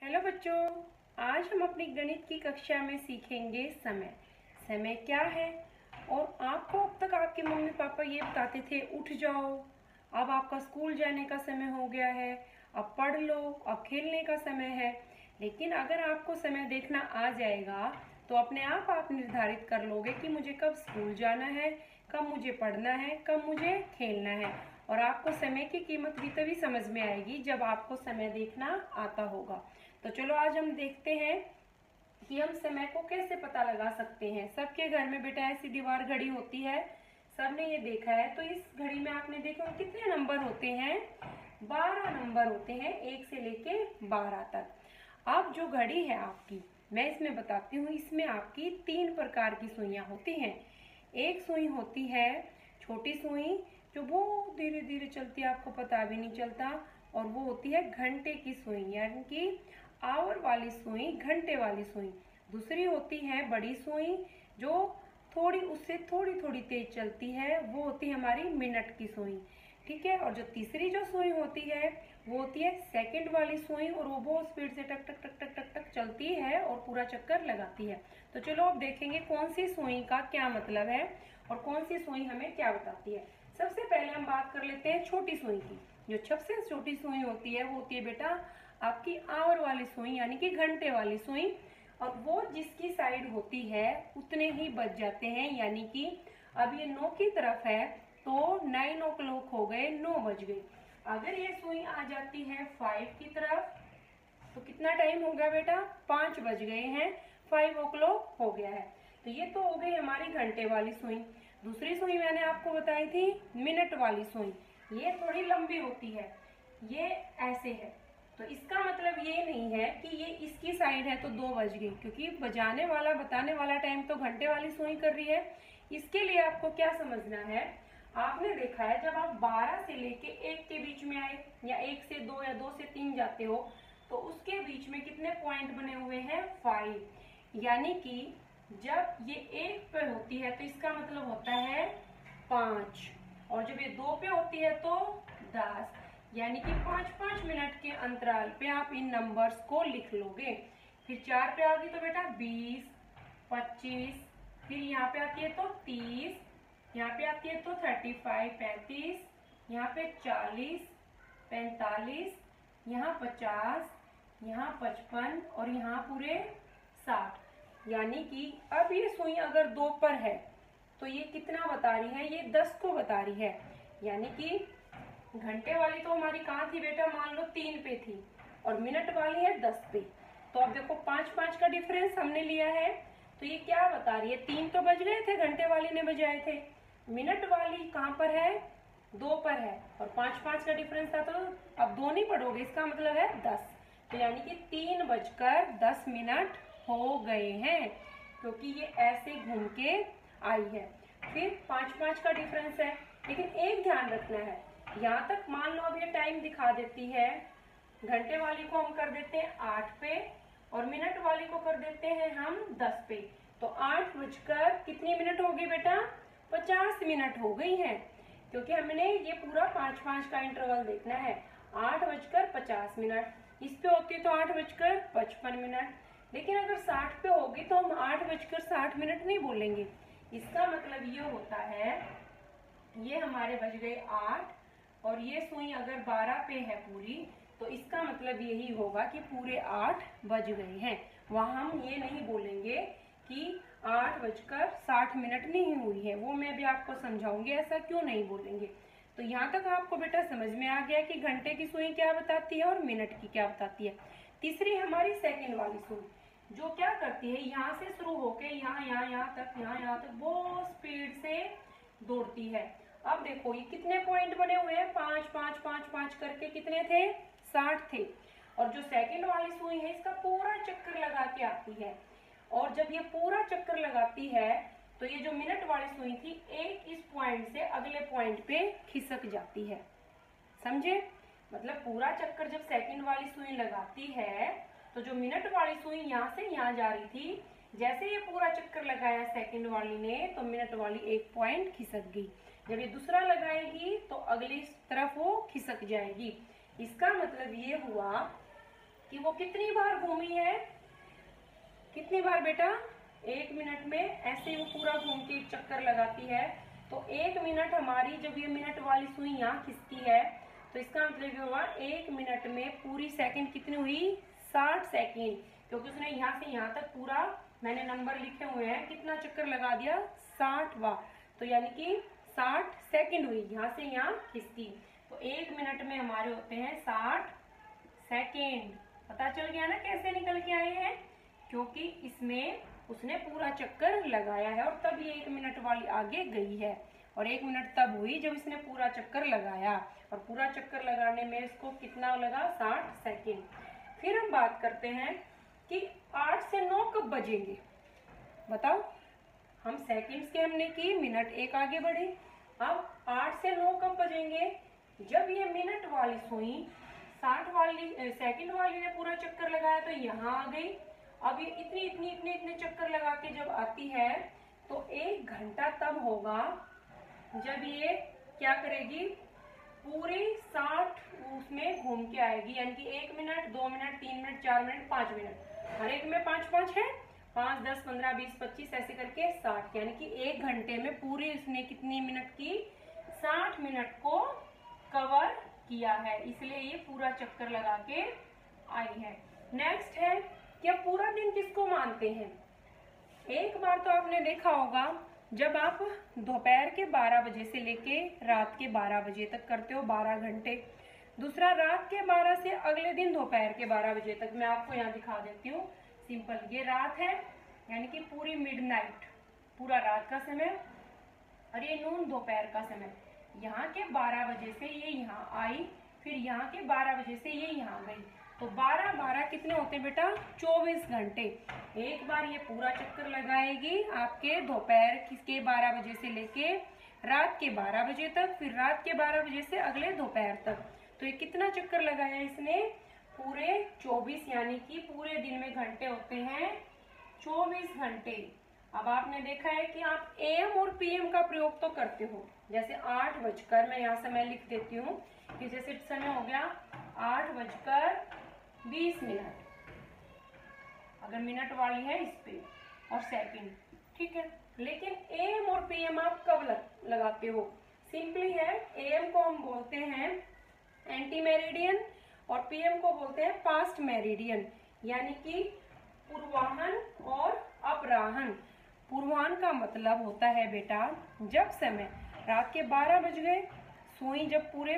Hello बच्चों, आज हम अपनी गणित की कक्षा में सीखेंगे समय। समय क्या है। और आपको अब तक आपके मम्मी पापा ये बताते थे उठ जाओ, अब आपका स्कूल जाने का समय हो गया है, अब पढ़ लो, अब खेलने का समय है। लेकिन अगर आपको समय देखना आ जाएगा तो अपने आप निर्धारित कर लोगे कि मुझे कब स्कूल जाना है, कब मुझे पढ़ना है, कब मुझे खेलना है। और आपको समय की कीमत भी तभी समझ में आएगी जब आपको समय देखना आता होगा। तो चलो आज हम देखते हैं कि हम समय को कैसे पता लगा सकते हैं। सबके घर में बेटा ऐसी दीवार घड़ी होती है, सबने ये देखा है। तो इस घड़ी में आपने देखा कितने नंबर होते हैं? 12 नंबर होते हैं, 1 से लेके 12 तक। अब जो घड़ी है आपकी, मैं इसमें बताती हूँ, इसमें आपकी 3 प्रकार की सुइयां होती हैं। एक सुई होती है छोटी सुई, जो बहुत धीरे धीरे चलती है, आपको पता भी नहीं चलता। और वो होती है घंटे की सुई, यानी कि आवर वाली सुई, घंटे वाली सुई। दूसरी होती है बड़ी सुई, जो थोड़ी उससे थोड़ी थोड़ी तेज चलती है, वो होती है हमारी मिनट की सुई। ठीक है। और जो तीसरी जो सुई होती है वो होती है सेकंड वाली सुई, और वो बहुत स्पीड से टक टक टक टक टक टक चलती है और पूरा चक्कर लगाती है। तो चलो अब देखेंगे कौन सी सुई का क्या मतलब है और कौन सी सुई हमें क्या बताती है। सबसे पहले हम बात कर लेते हैं छोटी सुई की। जो सबसे छोटी सुई होती है वो होती है बेटा आपकी आवर वाली सुई, यानी कि घंटे वाली सुई। और वो जिसकी साइड होती है उतने ही बज जाते हैं, यानी कि अब ये 9 की तरफ है तो 9 o'clock हो गए, 9 बज गए। अगर ये सुई आ जाती है 5 की तरफ तो कितना टाइम हो गया बेटा? 5 बज गए हैं, 5 o'clock हो गया है। तो ये तो हो गई हमारी घंटे वाली सुई। दूसरी सुई मैंने आपको बताई थी मिनट वाली सुई। ये थोड़ी लंबी होती है, ये ऐसे है। तो इसका मतलब ये नहीं है कि ये इसकी साइड है तो 2 बज गई, क्योंकि बजाने वाला बताने वाला टाइम तो घंटे वाली सुई कर रही है। इसके लिए आपको क्या समझना है, आपने देखा है जब आप 12 से लेके 1 के बीच में आए, या 1 से 2 या 2 से 3 जाते हो, तो उसके बीच में कितने पॉइंट बने हुए हैं? 5। यानी कि जब ये 1 पे होती है तो इसका मतलब होता है 5, और जब ये 2 पे होती है तो 10। यानी कि 5-5 मिनट के अंतराल पे आप इन नंबर्स को लिख लोगे। फिर 4 पे आ गई तो बेटा 20, 25, फिर यहाँ पे आती है तो 30, यहाँ पे आती है तो 35, 35, यहाँ पे 40, 45, यहाँ 50, यहाँ 55 और यहाँ पूरे 60। यानी कि अब ये सुई अगर 2 पर है तो ये कितना बता रही है? ये 10 को बता रही है। यानी कि घंटे वाली तो हमारी कहाँ थी बेटा? मान लो 3 पे थी, और मिनट वाली है 10 पे। तो अब देखो 5-5 का डिफरेंस हमने लिया है, तो ये क्या बता रही है? 3 तो बज गए थे, घंटे वाली ने बजाए थे। मिनट वाली कहाँ पर है? 2 पर है, और 5-5 का डिफरेंस था, तो अब 2 नहीं पढ़ोगे, इसका मतलब है 10। तो यानी कि 3:10 हो गए हैं, क्योंकि ये ऐसे घूम के आई है। फिर 5-5 का डिफरेंस है, लेकिन एक ध्यान रखना है, यहाँ तक मान लो अब ये टाइम दिखा देती है। घंटे वाली को हम कर देते हैं 8 पे, और मिनट वाली को कर देते हैं हम 10 पे। तो 8 बजकर कितनी मिनट हो गई बेटा? 50 मिनट हो गई है, क्योंकि हमने ये पूरा 5-5 का इंटरवल देखना है। 8:50। इस पे होती तो 8:55। लेकिन अगर 60 पे होगी तो हम 8:60 नहीं बोलेंगे। इसका मतलब ये होता है, ये हमारे बज गए 8, और ये सुई अगर 12 पे है पूरी, तो इसका मतलब यही होगा कि पूरे 8 बज गए हैं। वहां हम ये नहीं बोलेंगे कि 8:60 नहीं हुई है, वो मैं भी आपको समझाऊंगी ऐसा क्यों नहीं बोलेंगे। तो यहाँ तक आपको बेटा समझ में आ गया कि घंटे की सुई क्या बताती है और मिनट की क्या बताती है। तीसरी हमारी सेकंड वाली सुई, जो क्या करती है, यहाँ से शुरू होके यहाँ तक, यहाँ तक बहुत स्पीड से दौड़ती है। अब देखो ये कितने पॉइंट बने हुए हैं? 5-5-5-5 करके कितने थे? 60 थे। और जो सेकंड वाली सुई है इसका पूरा चक्कर लगा के आती है, और जब ये पूरा चक्कर लगाती है तो ये जो मिनट वाली सुई थी एक इस पॉइंट से अगले पॉइंट पे खिसक जाती है। समझे? मतलब पूरा चक्कर जब सेकंड वाली सुई लगाती है तो जो मिनट वाली सुई यहाँ से यहाँ जा रही थी, जैसे ये पूरा चक्कर लगाया सेकंड वाली ने तो मिनट वाली एक पॉइंट खिसक गई। जब ये दूसरा लगाएगी तो अगली तरफ वो खिसक जाएगी। इसका मतलब ये हुआ कि वो कितनी बार घूमी है। कितनी बार बेटा? 1 मिनट में ऐसे ही वो पूरा घूम के एक चक्कर लगाती है। तो 1 मिनट हमारी, जब ये मिनट वाली सुई यहाँ खिसकी है तो इसका मतलब ये हुआ 1 मिनट में पूरी सेकंड कितनी हुई? 60 सेकंड, क्योंकि उसने यहाँ से यहाँ तक पूरा, मैंने नंबर लिखे हुए हैं, कितना चक्कर लगा दिया? 60वां। तो यानी कि 60 सेकंड हुई, यहाँ से यहाँ खिसकी। तो 1 मिनट में हमारे होते हैं 60 सेकंड। पता चल गया ना कैसे निकल के आए हैं? क्योंकि इसमें उसने पूरा चक्कर लगाया है और तब ये 1 मिनट वाली आगे गई है। और 1 मिनट तब हुई जब इसने पूरा चक्कर लगाया, और पूरा चक्कर लगाने में इसको कितना लगा? 60 सेकंड। फिर हम बात करते हैं कि 8 से 9 कब बजेंगे? बताओ। हम सेकंड्स के हमने की, मिनट एक आगे बढ़े। अब 8 से 9 कब बजेंगे? जब ये मिनट वाली सुई 60 वाली सेकंड वाली ने पूरा चक्कर लगाया तो यहाँ आ गई। अब ये इतने चक्कर लगा के जब आती है तो 1 घंटा तब होगा जब ये क्या करेगी? पूरी 60 उसमें घूम के आएगी। यानी कि 1 minute, 2 minute, 3 minute, 4 minute, 5 minute, हर एक में 5-5 है। 5, 10, 15, 20, 25 ऐसे करके 60। यानी कि 1 घंटे में पूरी इसने कितनी मिनट की? 60 मिनट को कवर किया है, इसलिए ये पूरा चक्कर लगा के आई है। नेक्स्ट है कि अब पूरा दिन किसको मानते हैं? एक बार तो आपने देखा होगा जब आप दोपहर के 12 बजे से लेके रात के 12 बजे तक करते हो 12 घंटे। दूसरा रात के 12 से अगले दिन दोपहर के 12 बजे तक। मैं आपको यहाँ दिखा देती हूँ सिंपल। ये रात है, यानी कि पूरी मिडनाइट, पूरा रात का समय, और ये नून दोपहर का समय। यहाँ के 12 बजे से ये यहाँ आई, फिर यहाँ के 12 बजे से ये यहाँ गई। तो 12-12 कितने होते हैं बेटा? 24 घंटे। एक बार ये पूरा चक्कर लगाएगी आपके दोपहर के 12 बजे से लेके रात के 12 बजे तक, फिर रात के 12 बजे से अगले दोपहर तक। तो ये कितना चक्कर लगाया इसने? पूरे 24, यानी कि पूरे दिन में घंटे होते हैं 24 घंटे। अब आपने देखा है कि आप एएम और पीएम का प्रयोग तो करते हो। जैसे 8 बजकर, मैं यहाँ समय लिख देती हूँ कि जैसे समय हो गया 8:20, अगर मिनट वाली है इस पे, और सेकंड, ठीक है। लेकिन एएम और पीएम आप कब लगाते हो? सिंपली है, एएम को हम बोलते हैं एंटी मेरिडियन और पीएम को बोलते हैं पास्ट मेरिडियन, यानी कि पूर्वाहन और अपराहन। पूर्वाहन का मतलब होता है बेटा जब समय रात के 12 बज गए, सुई जब पूरे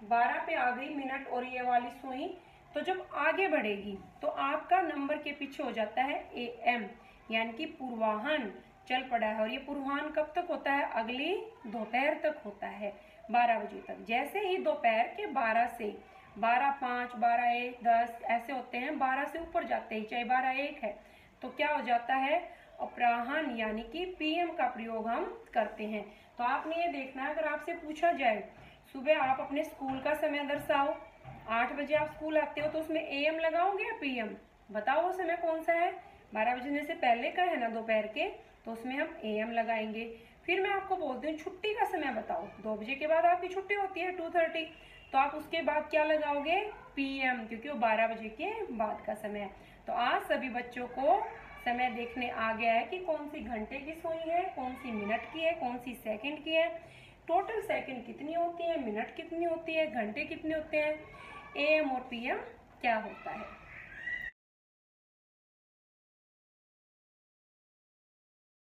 12 पे आ गई मिनट, और ये वाली सुई तो जब आगे बढ़ेगी तो आपका नंबर के पीछे हो जाता है एएम, यानी कि पूर्वाहन चल पड़ा है। और ये पूर्वाहन कब तक होता है? अगली दोपहर तक होता है, 12 बजे तक। जैसे ही दोपहर के 12 से 12:05, 12:01, 10 ऐसे होते हैं, 12 से ऊपर जाते हैं, चाहे 12:01 है, तो क्या हो जाता है? अपराहन, यानी कि पीएम का प्रयोग हम करते हैं। तो आपने ये देखना है, अगर आपसे पूछा जाए सुबह आप अपने स्कूल का समय दर्शाओ, 8 बजे आप स्कूल आते हो, तो उसमें एएम लगाओगे या पीएम? बताओ वो समय कौन सा है? 12 बजने से पहले का है ना दोपहर के, तो उसमें हम एएम लगाएंगे। फिर मैं आपको बोलती हूँ छुट्टी का समय बताओ, 2 बजे के बाद आपकी छुट्टी होती है 2:30, तो आप उसके बाद क्या लगाओगे? पीएम, क्योंकि वो 12 बजे के बाद का समय है। तो आज सभी बच्चों को समय देखने आ गया है कि कौन सी घंटे की सुई है, कौन सी मिनट की है, कौन सी सेकंड की है, टोटल सेकंड कितनी होती है, मिनट कितनी होती है, घंटे कितने होते हैं, एएम और पीएम क्या होता है।